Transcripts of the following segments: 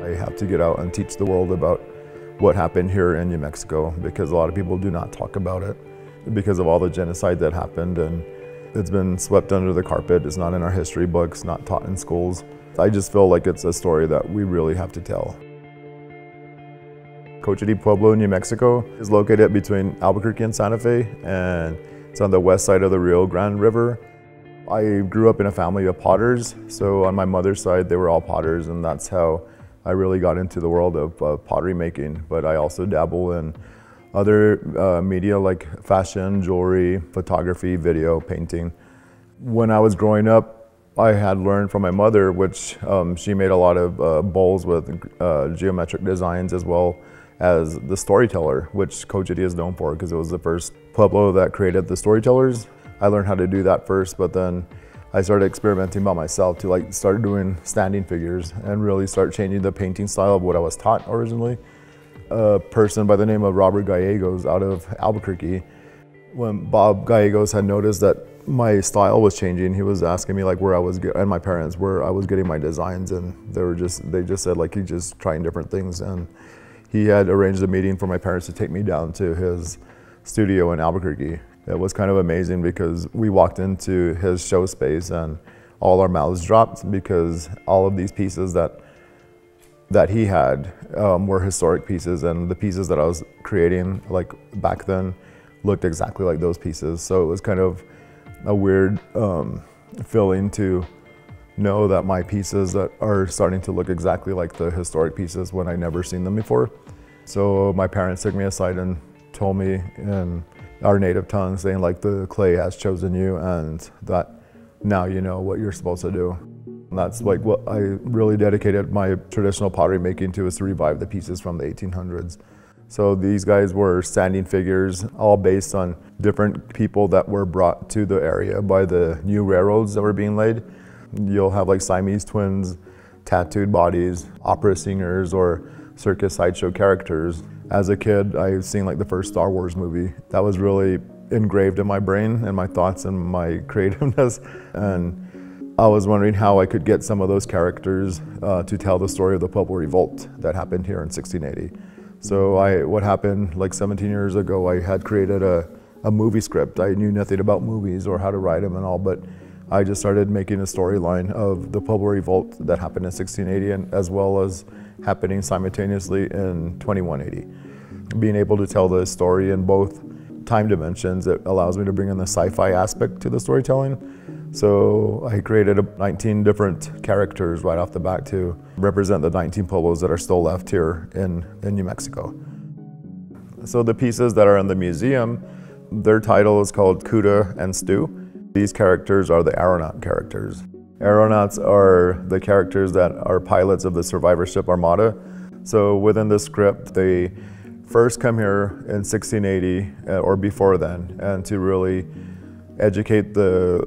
I have to get out and teach the world about what happened here in New Mexico, because a lot of people do not talk about it because of all the genocide that happened, and it's been swept under the carpet. It's not in our history books, not taught in schools. I just feel like it's a story that we really have to tell. Cochiti Pueblo, New Mexico is located between Albuquerque and Santa Fe, and it's on the west side of the Rio Grande River. I grew up in a family of potters, so on my mother's side they were all potters, and that's how I really got into the world of pottery making. But I also dabble in other media like fashion, jewelry, photography, video, painting. When I was growing up, I had learned from my mother, which she made a lot of bowls with geometric designs, as well as the storyteller, which Cochiti is known for because it was the first pueblo that created the storytellers. I learned how to do that first, but then I started experimenting by myself to start doing standing figures and really start changing the painting style of what I was taught originally. A person by the name of Robert Gallegos out of Albuquerque, when Bob Gallegos had noticed that my style was changing, he was asking me where I was, and my parents, where I was getting my designs, and they just said he's just trying different things. And he had arranged a meeting for my parents to take me down to his studio in Albuquerque. It was kind of amazing because we walked into his show space and all our mouths dropped, because all of these pieces that he had were historic pieces, and the pieces that I was creating back then looked exactly like those pieces. So it was kind of a weird feeling to know that my pieces that are starting to look exactly like the historic pieces when I never seen them before. So my parents took me aside and told me in our native tongue, saying the clay has chosen you, and that now you know what you're supposed to do. And that's what I really dedicated my traditional pottery making to, is to revive the pieces from the 1800s. So these guys were standing figures, all based on different people that were brought to the area by the new railroads that were being laid. You'll have Siamese twins, tattooed bodies, opera singers, or circus sideshow characters. As a kid, I've seen the first Star Wars movie. That was really engraved in my brain and my thoughts and my creativeness. And I was wondering how I could get some of those characters to tell the story of the Pueblo Revolt that happened here in 1680. So what happened 17 years ago, I had created a movie script. I knew nothing about movies or how to write them and all, but I just started making a storyline of the Pueblo Revolt that happened in 1680, and as well as happening simultaneously in 2180. Being able to tell the story in both time dimensions, it allows me to bring in the sci-fi aspect to the storytelling. So I created 19 different characters right off the bat to represent the 19 pueblos that are still left here in New Mexico. So the pieces that are in the museum, their title is called Kuda and Stu. These characters are the aeronaut characters. Aeronauts are the characters that are pilots of the survivor ship Armada. So within the script, they first come here in 1680 or before then, and to really educate the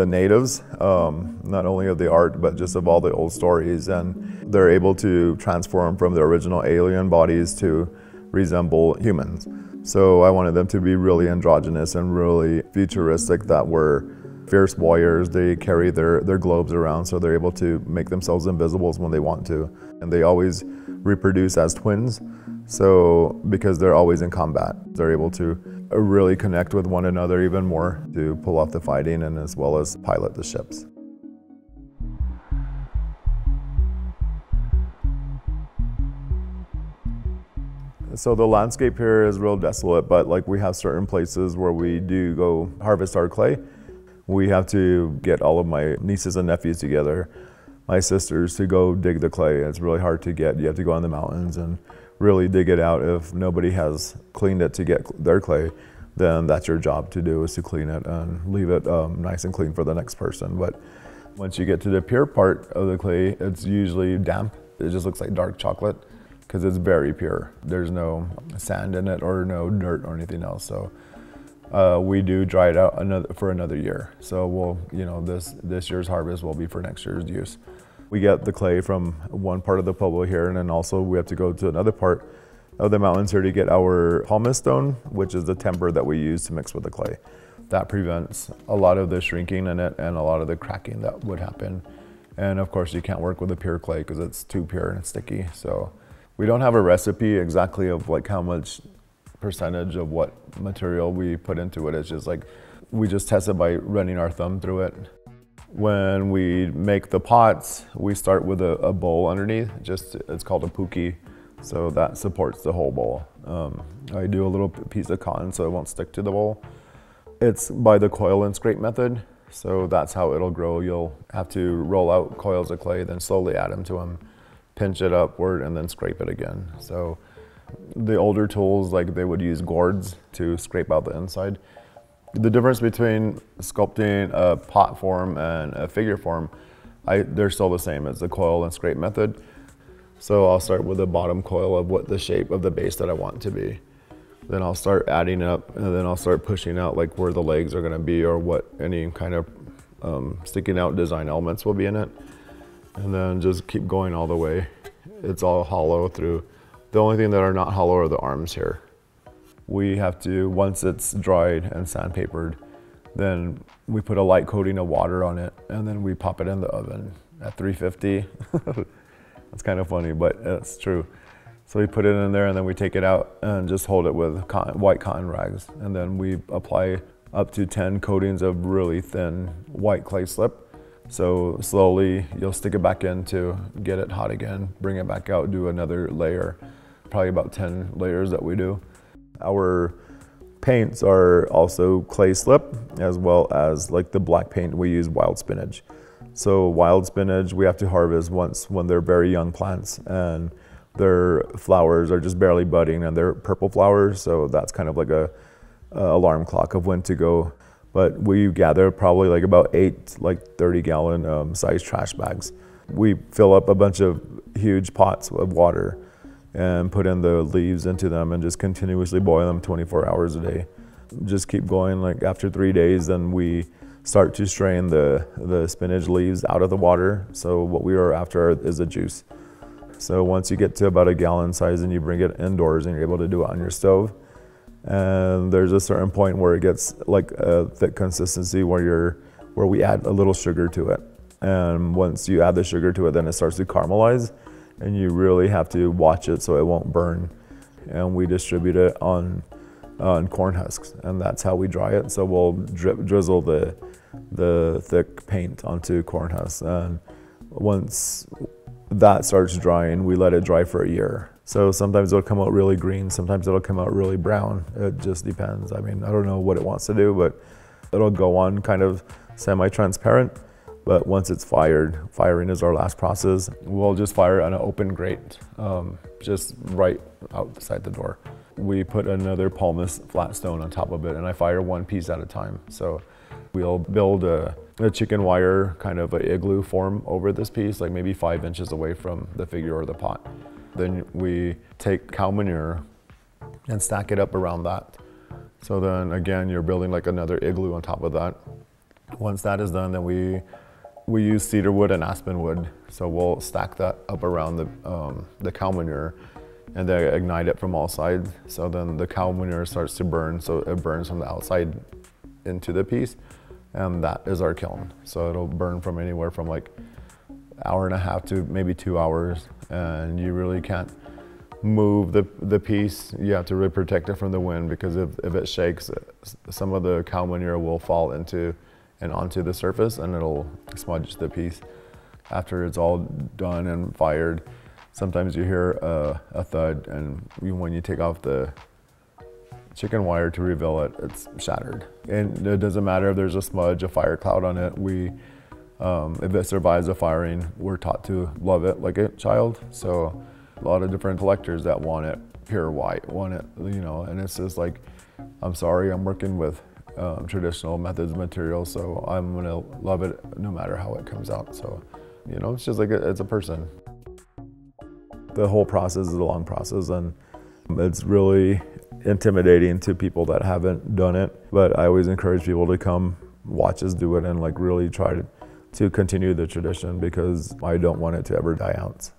natives, not only of the art, but just of all the old stories. And they're able to transform from their original alien bodies to resemble humans. So I wanted them to be really androgynous and really futuristic, that were fierce warriors. They carry their globes around, so they're able to make themselves invisible when they want to. And they always reproduce as twins, so because they're always in combat, they're able to really connect with one another even more to pull off the fighting, and as well as pilot the ships. So the landscape here is real desolate, but we have certain places where we do go harvest our clay. We have to get all of my nieces and nephews together, my sisters, to go dig the clay. It's really hard to get. You have to go in the mountains and really dig it out. If nobody has cleaned it to get their clay, then that's your job to do, is to clean it and leave it nice and clean for the next person. But once you get to the pure part of the clay, it's usually damp. It just looks like dark chocolate because it's very pure. There's no sand in it or no dirt or anything else. So we do dry it out for another year. So we'll, this year's harvest will be for next year's use. We get the clay from one part of the pueblo here, and then also we have to go to another part of the mountains here to get our pumice stone, which is the timber that we use to mix with the clay. That prevents a lot of the shrinking in it and a lot of the cracking that would happen And of course you can't work with a pure clay because it's too pure and it's sticky. So we don't have a recipe exactly of like how much percentage of what material we put into it. It's just like, we just test it by running our thumb through it. When we make the pots, we start with a bowl underneath, it's called a puki. So that supports the whole bowl. I do a little piece of cotton so it won't stick to the bowl. It's by the coil and scrape method. So that's how it'll grow. You'll have to roll out coils of clay, then slowly add them to them, pinch it upward, and then scrape it again. So the older tools, like they would use gourds to scrape out the inside. The difference between sculpting a pot form and a figure form, they're still the same. It's the coil and scrape method. So I'll start with the bottom coil of what the shape of the base that I want to be. Then I'll start adding up, and then I'll start pushing out like where the legs are gonna be or what any kind of sticking out design elements will be in it. And then just keep going all the way. It's all hollow through. The only thing that are not hollow are the arms here. We have to, once it's dried and sandpapered, then we put a light coating of water on it, and then we pop it in the oven at 350. It's kind of funny, but it's true. So we put it in there and then we take it out and just hold it with white cotton rags. And then we apply up to 10 coatings of really thin white clay slip. So slowly you'll stick it back in to get it hot again, bring it back out, do another layer, probably about 10 layers that we do. Our paints are also clay slip, as well as like the black paint, we use wild spinach. So wild spinach we have to harvest when they're very young plants, and their flowers are just barely budding and they're purple flowers. So that's kind of like a alarm clock of when to go. But we gather probably like about 8 like 30-gallon size trash bags. We fill up a bunch of huge pots of water and put in the leaves into them and just continuously boil them 24 hours a day. Just keep going. Like after 3 days, then we start to strain the spinach leaves out of the water. So what we are after is the juice. So once you get to about a gallon size, and you bring it indoors and you're able to do it on your stove. And there's a certain point where it gets like a thick consistency where we add a little sugar to it. And once you add the sugar to it, then it starts to caramelize, and you really have to watch it so it won't burn. And we distribute it on corn husks, and that's how we dry it. So we'll drizzle the thick paint onto corn husks, and once that starts drying, we let it dry for a year. So sometimes it'll come out really green, sometimes it'll come out really brown. It just depends. I mean, I don't know what it wants to do, but it'll go on kind of semi-transparent. But once it's firing is our last process. We'll just fire on an open grate, just right outside the door. We put another pumice flat stone on top of it, and I fire one piece at a time. So we'll build a chicken wire kind of an igloo form over this piece, like maybe 5 inches away from the figure or the pot. Then we take cow manure and stack it up around that. So then again, you're building like another igloo on top of that. Once that is done, then we use cedar wood and aspen wood. So we'll stack that up around the cow manure and then ignite it from all sides. So then the cow manure starts to burn, so it burns from the outside into the piece. And that is our kiln. So it'll burn from anywhere from like an hour and a half to maybe 2 hours. And you really can't move the piece. You have to really protect it from the wind, because if it shakes, some of the cow manure will fall into and onto the surface, and it'll smudge the piece. After it's all done and fired, sometimes you hear a thud, and when you take off the chicken wire to reveal it, it's shattered. And it doesn't matter if there's a smudge, a fire cloud on it. If it survives the firing, we're taught to love it like a child. So a lot of different collectors that want it pure white, want it, and it's just like, I'm sorry, I'm working with traditional methods materials, so I'm gonna love it no matter how it comes out. So, it's just like it's a person. The whole process is a long process, and it's really intimidating to people that haven't done it. But I always encourage people to come watch us do it and like really try to continue the tradition, because I don't want it to ever die out.